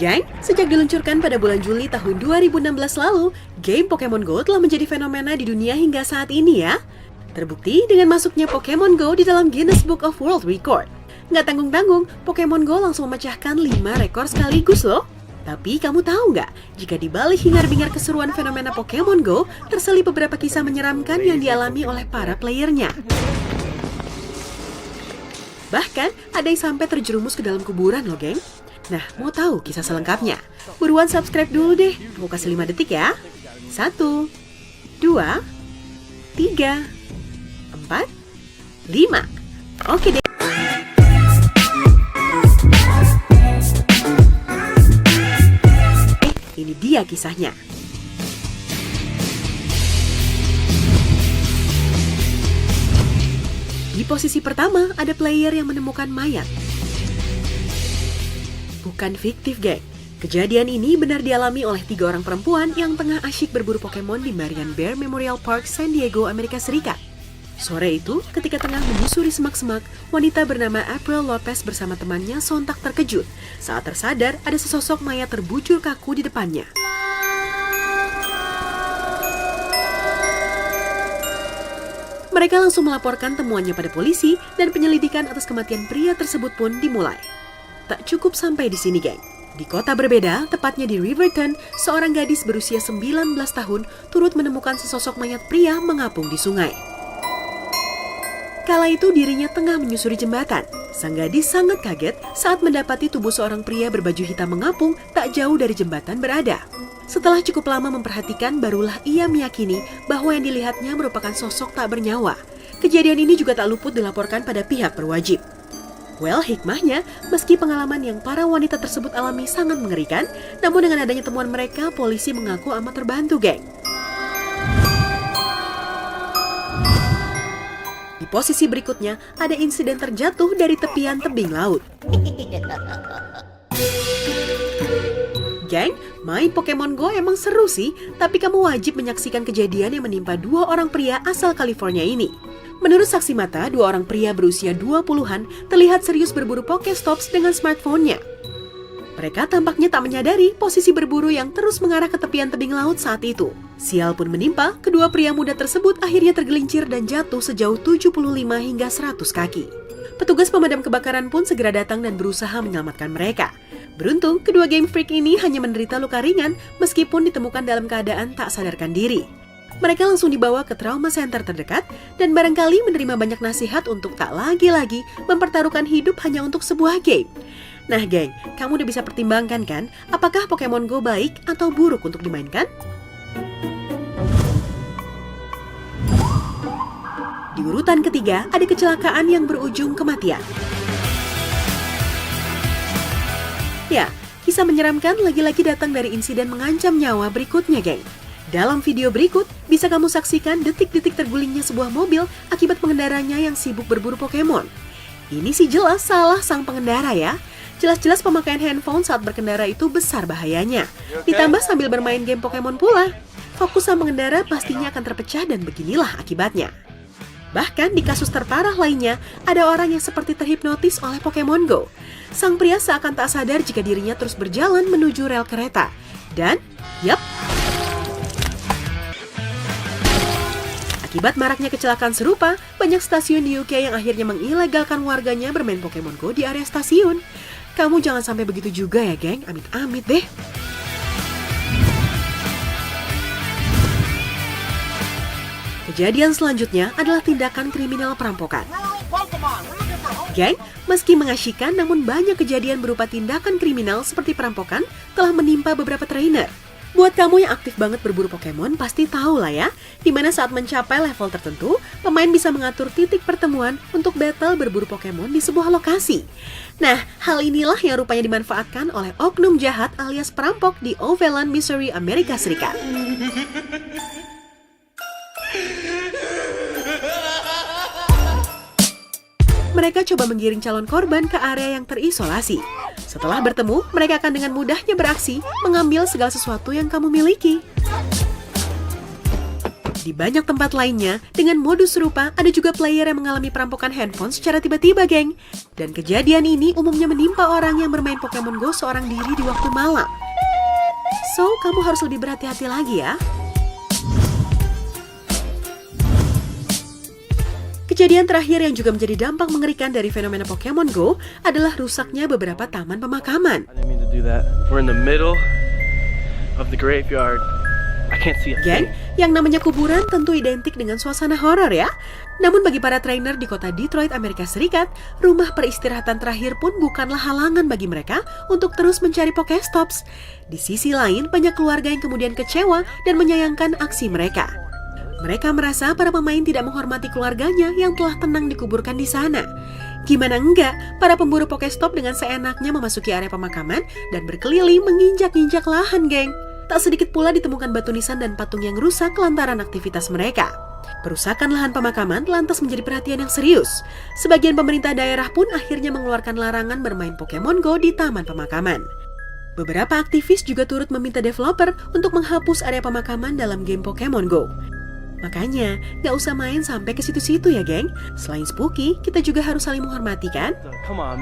Geng, sejak diluncurkan pada bulan Juli tahun 2016 lalu, game Pokemon Go telah menjadi fenomena di dunia hingga saat ini ya. Terbukti dengan masuknya Pokemon Go di dalam Guinness Book of World Record. Nggak tanggung-tanggung, Pokemon Go langsung memecahkan 5 rekor sekaligus loh. Tapi kamu tahu nggak, jika dibalik hingar-bingar keseruan fenomena Pokemon Go, terselip beberapa kisah menyeramkan yang dialami oleh para playernya. Bahkan, ada yang sampai terjerumus ke dalam kuburan loh, geng. Nah, mau tahu kisah selengkapnya? Buruan subscribe dulu deh. Aku kasih 5 detik ya. 1, 2, 3, 4, 5. Oke deh. Ini dia kisahnya. Di posisi pertama, ada player yang menemukan mayat. Bukan fiktif, geng. Kejadian ini benar dialami oleh 3 orang perempuan yang tengah asyik berburu Pokemon di Marion Bear Memorial Park, San Diego, Amerika Serikat. Sore itu, ketika tengah menyusuri semak-semak, wanita bernama April Lopez bersama temannya sontak terkejut saat tersadar ada sesosok mayat terbujur kaku di depannya. Mereka langsung melaporkan temuannya pada polisi dan penyelidikan atas kematian pria tersebut pun dimulai. Tak cukup sampai di sini, geng. Di kota berbeda, tepatnya di Riverton, seorang gadis berusia 19 tahun turut menemukan sesosok mayat pria mengapung di sungai. Kala itu dirinya tengah menyusuri jembatan. Sang gadis sangat kaget saat mendapati tubuh seorang pria berbaju hitam mengapung tak jauh dari jembatan berada. Setelah cukup lama memperhatikan, barulah ia meyakini bahwa yang dilihatnya merupakan sosok tak bernyawa. Kejadian ini juga tak luput dilaporkan pada pihak berwajib. Well, hikmahnya, meski pengalaman yang para wanita tersebut alami sangat mengerikan, namun dengan adanya temuan mereka, polisi mengaku amat terbantu, geng. Di posisi berikutnya, ada insiden terjatuh dari tepian tebing laut. Geng, main Pokemon Go emang seru sih, tapi kamu wajib menyaksikan kejadian yang menimpa 2 orang pria asal California ini. Menurut saksi mata, 2 orang pria berusia 20-an terlihat serius berburu Pokestops dengan smartphone-nya. Mereka tampaknya tak menyadari posisi berburu yang terus mengarah ke tepian tebing laut saat itu. Sial pun menimpa, kedua pria muda tersebut akhirnya tergelincir dan jatuh sejauh 75 hingga 100 kaki. Petugas pemadam kebakaran pun segera datang dan berusaha menyelamatkan mereka. Beruntung, kedua game freak ini hanya menderita luka ringan meskipun ditemukan dalam keadaan tak sadarkan diri. Mereka langsung dibawa ke trauma center terdekat dan barangkali menerima banyak nasihat untuk tak lagi-lagi mempertaruhkan hidup hanya untuk sebuah game. Nah, geng, kamu udah bisa pertimbangkan kan apakah Pokemon Go baik atau buruk untuk dimainkan? Di urutan ketiga, ada kecelakaan yang berujung kematian. Ya, kisah menyeramkan lagi-lagi datang dari insiden mengancam nyawa berikutnya, geng. Dalam video berikut, bisa kamu saksikan detik-detik tergulingnya sebuah mobil akibat pengendaranya yang sibuk berburu Pokemon. Ini sih jelas salah sang pengendara ya. Jelas-jelas pemakaian handphone saat berkendara itu besar bahayanya. Ditambah sambil bermain game Pokemon pula. Fokus sang pengendara pastinya akan terpecah dan beginilah akibatnya. Bahkan di kasus terparah lainnya, ada orang yang seperti terhipnotis oleh Pokemon Go. Sang pria seakan tak sadar jika dirinya terus berjalan menuju rel kereta. Dan, yap, akibat maraknya kecelakaan serupa, banyak stasiun di UK yang akhirnya mengilegalkan warganya bermain Pokemon Go di area stasiun. Kamu jangan sampai begitu juga ya, geng. Amit-amit deh. Kejadian selanjutnya adalah tindakan kriminal perampokan. Geng, meski mengasyikkan, namun banyak kejadian berupa tindakan kriminal seperti perampokan telah menimpa beberapa trainer. Buat kamu yang aktif banget berburu Pokemon, pasti tahu lah ya, dimana saat mencapai level tertentu, pemain bisa mengatur titik pertemuan untuk battle berburu Pokemon di sebuah lokasi. Nah, hal inilah yang rupanya dimanfaatkan oleh oknum jahat alias perampok di Overland, Missouri, Amerika Serikat. Mereka coba menggiring calon korban ke area yang terisolasi. Setelah bertemu, mereka akan dengan mudahnya beraksi mengambil segala sesuatu yang kamu miliki. Di banyak tempat lainnya, dengan modus serupa, ada juga player yang mengalami perampokan handphone secara tiba-tiba, geng. Dan kejadian ini umumnya menimpa orang yang bermain Pokemon Go seorang diri di waktu malam. So, kamu harus lebih berhati-hati lagi ya. Kejadian terakhir yang juga menjadi dampak mengerikan dari fenomena Pokemon Go adalah rusaknya beberapa taman pemakaman. I didn't mean to do that. We're in the middle of the graveyard. I can't see a Geng, thing. yang namanya kuburan tentu identik dengan suasana horor ya. Namun bagi para trainer di kota Detroit, Amerika Serikat, rumah peristirahatan terakhir pun bukanlah halangan bagi mereka untuk terus mencari Pokestops. Di sisi lain, banyak keluarga yang kemudian kecewa dan menyayangkan aksi mereka. Mereka merasa para pemain tidak menghormati keluarganya yang telah tenang dikuburkan di sana. Gimana enggak, para pemburu Pokestop dengan seenaknya memasuki area pemakaman dan berkeliling menginjak-injak lahan, geng. Tak sedikit pula ditemukan batu nisan dan patung yang rusak lantaran aktivitas mereka. Perusakan lahan pemakaman lantas menjadi perhatian yang serius. Sebagian pemerintah daerah pun akhirnya mengeluarkan larangan bermain Pokemon Go di taman pemakaman. Beberapa aktivis juga turut meminta developer untuk menghapus area pemakaman dalam game Pokemon Go. Makanya, gak usah main sampai ke situ-situ ya, geng. Selain spooky, kita juga harus saling menghormati kan? Come on, man.